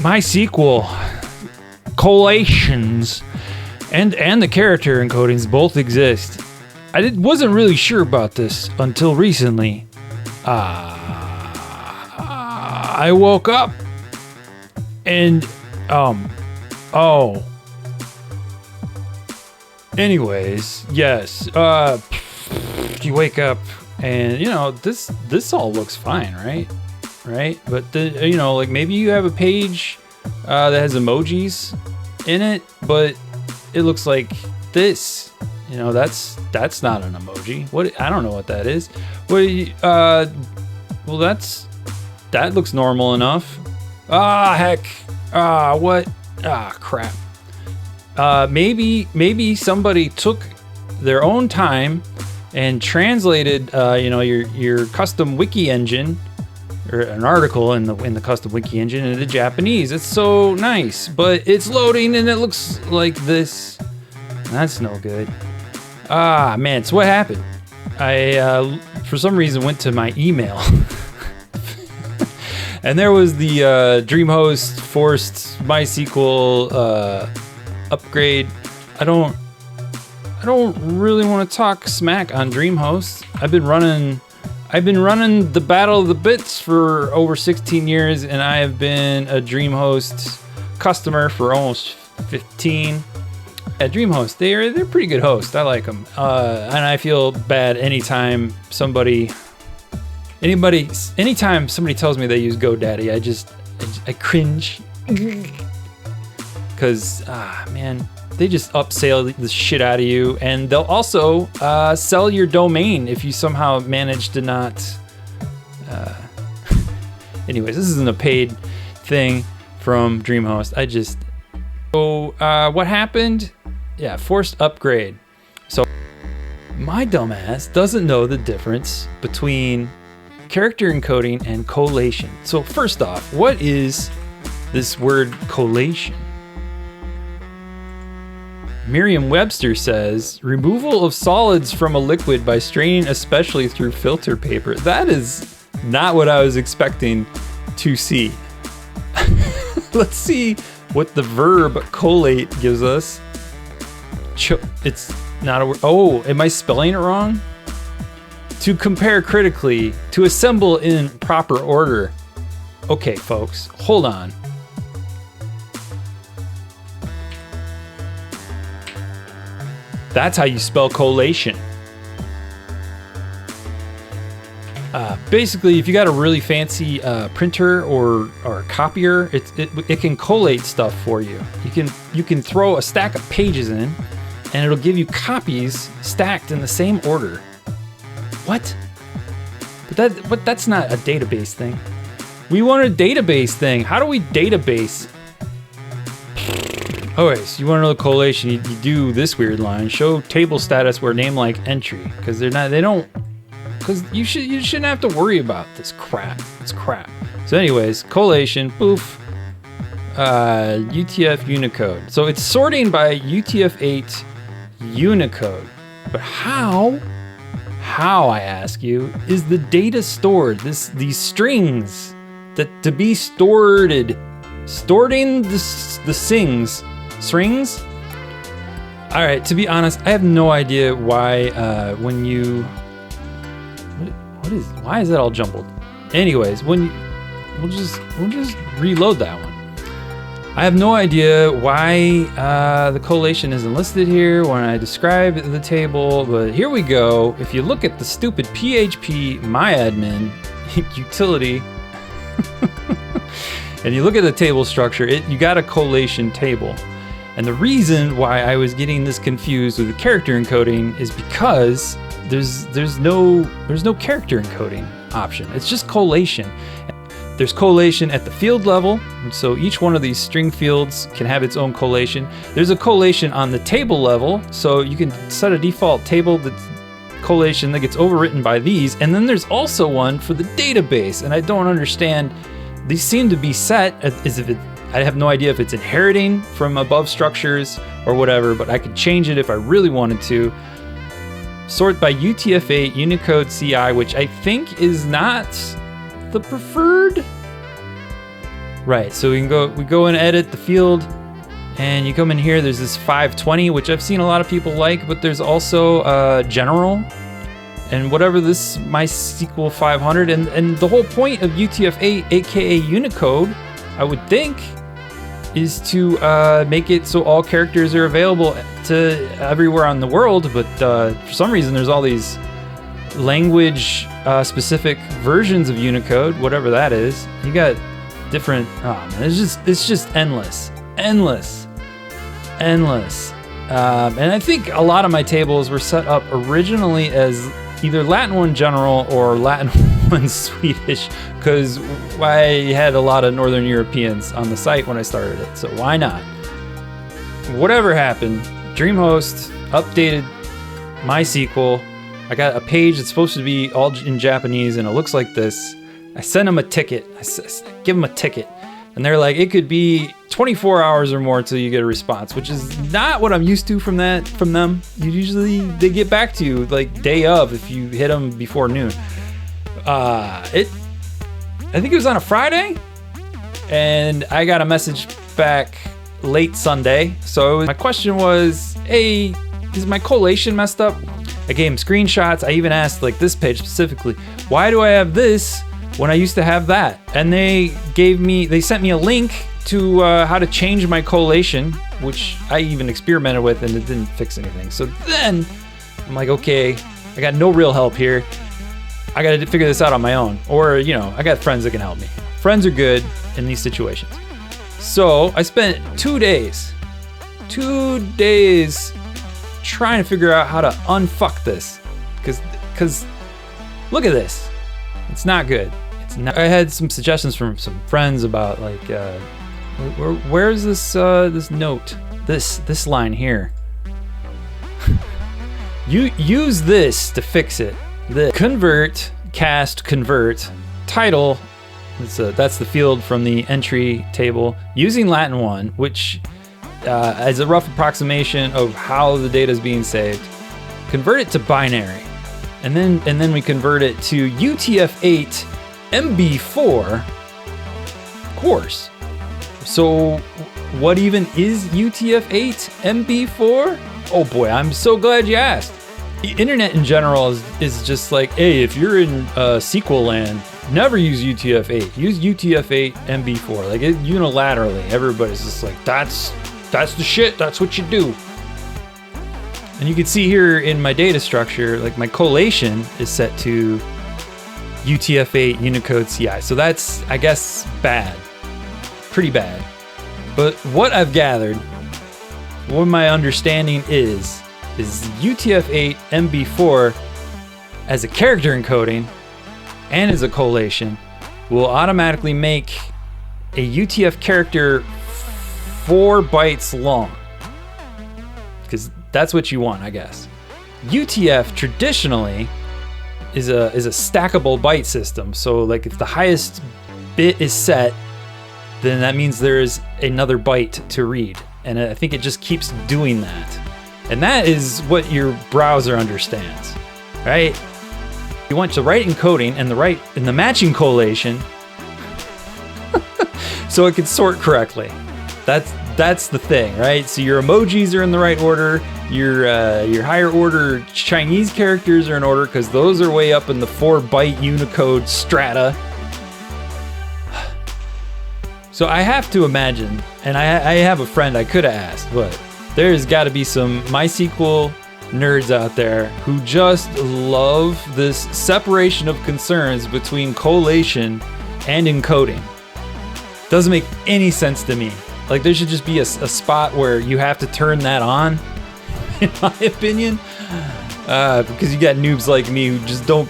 MySQL, Collations, and the character encodings both exist. I wasn't really sure about this until recently. I woke up and anyways, yes, you wake up and this all looks fine, right? But like maybe you have a page that has emojis in it, but it looks like this. That's not an emoji. What? I don't know what that is. Well, that looks normal enough. Heck. What? Crap. Maybe somebody took their own time and translated your custom wiki engine or an article in the custom wiki engine into Japanese. It's so nice, but it's loading and it looks like this. That's no good. Man, so what happened? I for some reason went to my email and there was the DreamHost forced MySQL upgrade. I don't really want to talk smack on DreamHost. I've been running the Battle of the Bits for over 16 years, and I have been a DreamHost customer for almost 15. At DreamHost, they're pretty good hosts. I like them, and I feel bad anytime somebody tells me they use GoDaddy. I cringe because man, they just upsell the shit out of you, and they'll also sell your domain if you somehow manage to not. Anyways, this isn't a paid thing from DreamHost. So what happened? Yeah, forced upgrade. So my dumbass doesn't know the difference between character encoding and collation. So first off, what is this word collation? Merriam-Webster says, removal of solids from a liquid by straining especially through filter paper. That is not what I was expecting to see. Let's see what the verb collate gives us. It's not a word. Oh, am I spelling it wrong? To compare critically, to assemble in proper order. Okay, folks, hold on. That's how you spell collation. Basically, if you got a really fancy printer or copier, it can collate stuff for you. You can throw a stack of pages in, and it'll give you copies stacked in the same order. What? But that's not a database thing. We want a database thing. How do we database? Okay, so you want to know the collation? You do this weird line: show table status where name like entry, because because you shouldn't have to worry about this crap. It's crap. So, anyways, collation, poof. UTF Unicode. So it's sorting by UTF-8 Unicode. But how, I ask you, is the data stored? These strings that to be stored in the strings. All right, to be honest, I have no idea why why is that all jumbled? Anyways, we'll just reload that one. I have no idea why the collation isn't listed here when I describe the table, but here we go. If you look at the stupid PHP myadmin utility, and you look at the table structure, you got a collation table. And the reason why I was getting this confused with the character encoding is because there's no character encoding option. It's just collation. There's collation at the field level, so each one of these string fields can have its own collation. There's a collation on the table level, so you can set a default table collation that gets overwritten by these, and then there's also one for the database, and I don't understand. These seem to be set as if I have no idea if it's inheriting from above structures or whatever, but I could change it if I really wanted to. Sort by UTF-8 Unicode CI, which I think is not the preferred. Right, so we go and edit the field, and you come in here, there's this 520, which I've seen a lot of people like, but there's also general, and whatever this MySQL 500, and the whole point of UTF-8, aka Unicode, I would think, is to make it so all characters are available to everywhere on the world, but for some reason there's all these language specific versions of Unicode, whatever that is. You got different, oh man, it's just endless. And I think a lot of my tables were set up originally as either Latin 1 General or Latin 1 Swedish, because I had a lot of Northern Europeans on the site when I started it, so why not? Whatever happened, DreamHost updated MySQL. I got a page that's supposed to be all in Japanese, and it looks like this. I sent them a ticket. I give them a ticket, and they're like, it could be 24 hours or more till you get a response, which is not what I'm used to from them. They get back to you like day of if you hit them before noon. I think it was on a Friday, and I got a message back late Sunday. So my question was, hey, is my collation messed up? I gave them screenshots. I even asked, like, this page specifically, why do I have this when I used to have that? And they sent me a link to how to change my collation, which I even experimented with, and it didn't fix anything. So then I'm like, okay, I got no real help here. I got to figure this out on my own. Or, I got friends that can help me. Friends are good in these situations. So I spent 2 days trying to figure out how to unfuck this. Because look at this. It's not good. It's not. I had some suggestions from some friends about, like, where's this this note? This line here. You use this to fix it. The convert, cast, convert, title. That's the field from the entry table using Latin 1, which is a rough approximation of how the data is being saved. Convert it to binary, and then we convert it to UTF-8 MB4 course. So what even is UTF-8 MB4? Oh boy, I'm so glad you asked. The internet in general is just like, hey, if you're in SQL land, never use UTF-8. Use UTF-8 MB4. Like, unilaterally, everybody's just like, that's the shit. That's what you do. And you can see here in my data structure, like, my collation is set to UTF-8 Unicode CI. So that's, I guess, bad. Pretty bad. But what I've gathered, what my understanding is UTF-8 MB4 as a character encoding and as a collation will automatically make a UTF character 4 bytes long, because that's what you want, I guess. UTF traditionally is a stackable byte system. So, like, if the highest bit is set, then that means there's another byte to read, and I think it just keeps doing that. And that is what your browser understands, right? You want the right encoding and the matching collation so it can sort correctly. That's the thing, right? So your emojis are in the right order. Your higher order Chinese characters are in order, because those are way up in the 4-byte Unicode strata. So I have to imagine, and I have a friend I could have asked, but there's got to be some MySQL nerds out there who just love this separation of concerns between collation and encoding. Doesn't make any sense to me. Like, there should just be a spot where you have to turn that on, in my opinion, because you got noobs like me who just don't.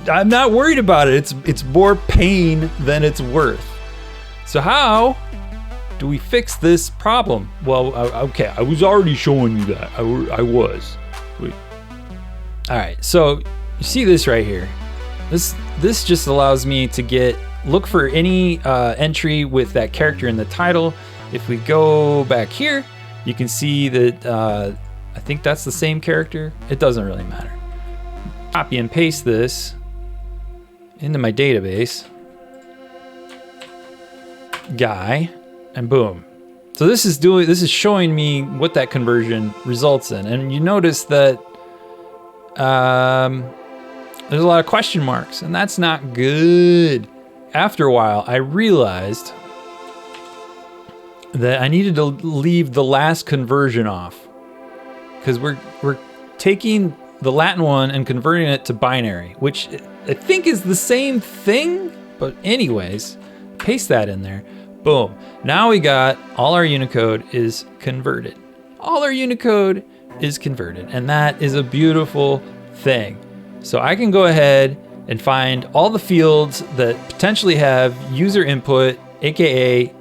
I'm not worried about it. It's more pain than it's worth. So how do we fix this problem? Well, okay, I was already showing you that. I was. Wait. All right, so you see this right here. This just allows me to look for any entry with that character in the title. If we go back here, you can see that I think that's the same character. It doesn't really matter. Copy and paste this into my database. guy, and boom. So this is showing me what that conversion results in. And you notice that there's a lot of question marks, and that's not good. After a while, I realized that I needed to leave the last conversion off, because we're taking the Latin one and converting it to binary, which I think is the same thing. But anyways, paste that in there. Boom. Now we got all our Unicode is converted. All our Unicode is converted, and that is a beautiful thing. So I can go ahead and find all the fields that potentially have user input, aka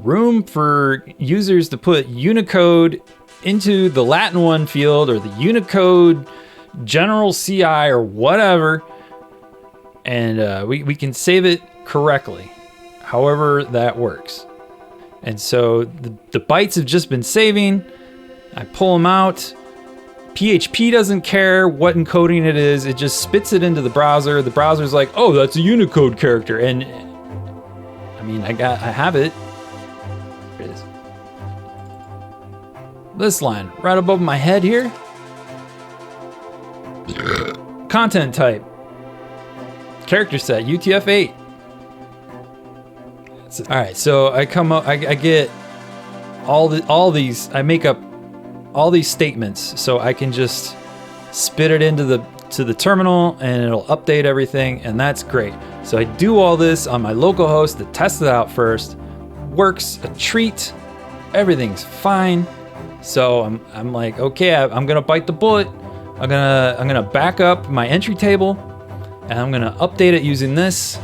room for users to put Unicode into the Latin one field or the Unicode general CI or whatever, and we can save it correctly, however that works. And so the bytes have just been saving. I pull them out. PHP doesn't care what encoding it is. It just spits it into the browser. The browser's like, oh, that's a Unicode character. And I mean, I have it. Here it is. This line right above my head here. Content type. Character set, UTF-8. All right, so I come up, I get all these, I make up all these statements, so I can just spit it into the terminal, and it'll update everything, and that's great. So I do all this on my local host to test it out first. Works a treat. Everything's fine. So I'm like, okay, I'm gonna bite the bullet. I'm gonna back up my entry table, and I'm gonna update it using this,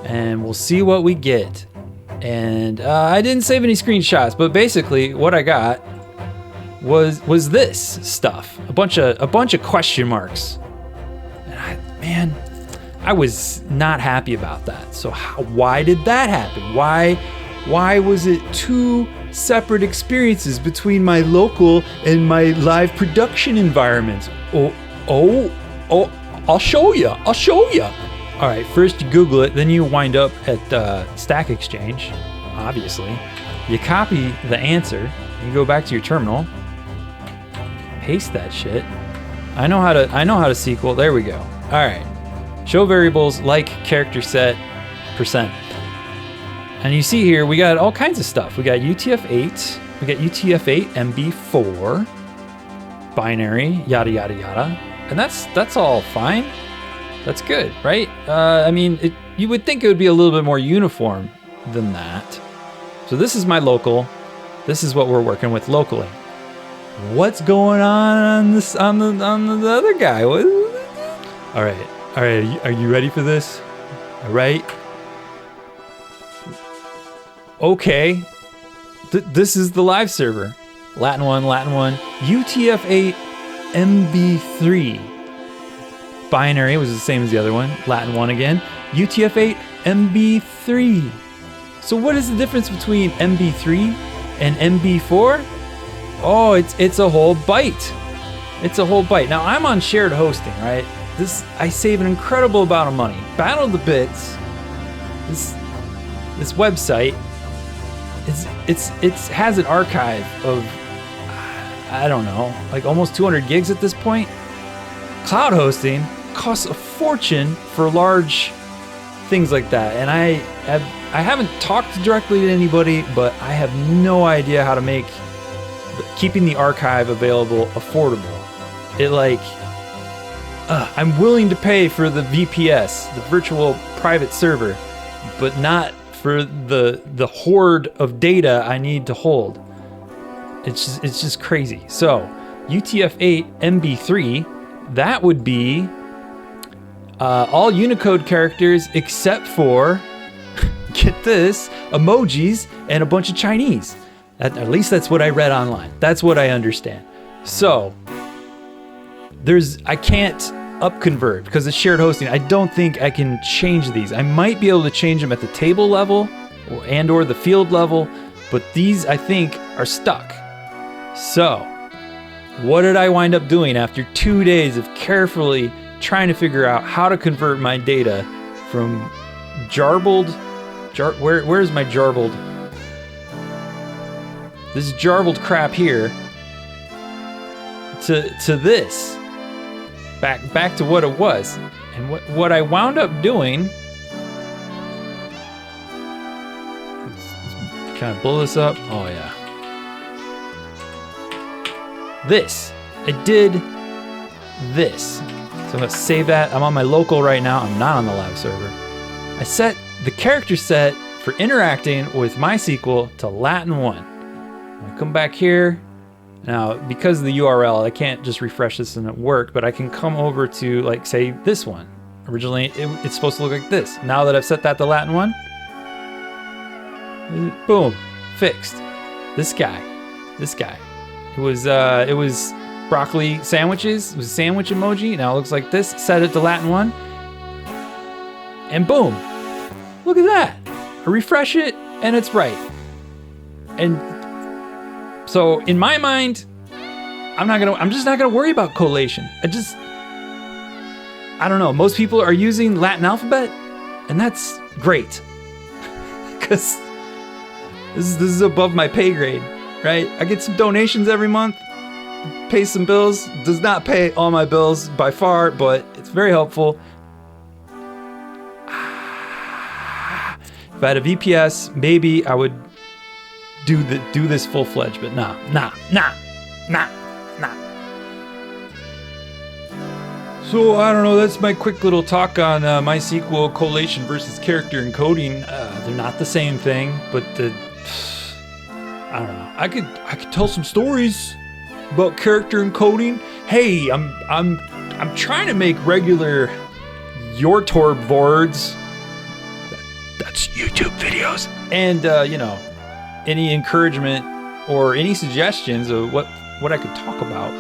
and we'll see what we get. And I didn't save any screenshots, but basically what I got was this stuff, a bunch of question marks, and I was not happy about that. So why did that happen? Why was it two separate experiences between my local and my live production environments? Oh, I'll show you. All right, first you Google it, then you wind up at Stack Exchange, obviously. You copy the answer, you go back to your terminal, paste that shit. I know how to SQL. There we go. All right, show variables like character set %. And you see here we got all kinds of stuff. We got UTF-8, we got UTF-8 MB4, binary, yada yada yada, and that's all fine. That's good, right? I mean, you would think it would be a little bit more uniform than that. So this is my local. This is what we're working with locally. What's going on this on the other guy? What? All right. Are you ready for this? All right. Okay. This is the live server. Latin one, UTF-8 MB3. Binary was the same as the other one. Latin 1 again. UTF-8 MB3. So what is the difference between MB3 and MB4? Oh, it's a whole byte. It's a whole byte. Now I'm on shared hosting, right? I save an incredible amount of money. Battle the Bits. This website it has an archive of, I don't know, like almost 200 gigs at this point. Cloud hosting costs a fortune for large things like that, and I haven't talked directly to anybody, but I have no idea how to make keeping the archive available affordable. I'm willing to pay for the VPS, the virtual private server, but not for the horde of data I need to hold. It's just crazy. So UTF-8 MB3, that would be all Unicode characters except for, get this, emojis and a bunch of Chinese. At least that's what I read online. That's what I understand. So I can't upconvert because it's shared hosting. I don't think I can change these. I might be able to change them at the table level or the field level, but these I think are stuck. So what did I wind up doing after 2 days of carefully trying to figure out how to convert my data from jarbled Where's my jarbled? This jarbled crap here to this. Back to what it was. And what I wound up doing, let's try to blow this up. Oh yeah. This. I did this. So I'm gonna save that. I'm on my local right now. I'm not on the live server. I set the character set for interacting with MySQL to Latin 1. I come back here. Now, because of the URL, I can't just refresh this and it work, but I can come over to, like, say, this one. Originally, it's supposed to look like this. Now that I've set that to Latin 1, boom, fixed. This guy. It was broccoli sandwiches. It was a sandwich emoji. Now it looks like this. Set it to Latin 1. And boom. Look at that. I refresh it, and it's right. And so in my mind, I'm just not gonna worry about collation. I don't know. Most people are using Latin alphabet, and that's great. Because this is above my pay grade, right? I get some donations every month, pay some bills. Does not pay all my bills by far, but it's very helpful. If I had a VPS, maybe I would do this full-fledged, but nah. So I don't know, that's my quick little talk on MySQL collation versus character encoding. They're not the same thing, but I don't know. I could tell some stories about character encoding. Hey, I'm trying to make regular YourTorb boards. That's YouTube videos. And you know, any encouragement or any suggestions of what I could talk about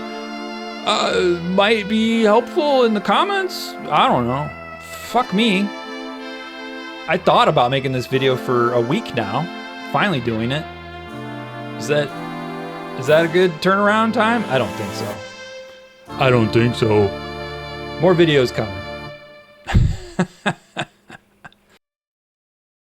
might be helpful in the comments. I don't know. Fuck me. I thought about making this video for a week now. Finally doing it. Is that a good turnaround time? I don't think so. More videos coming.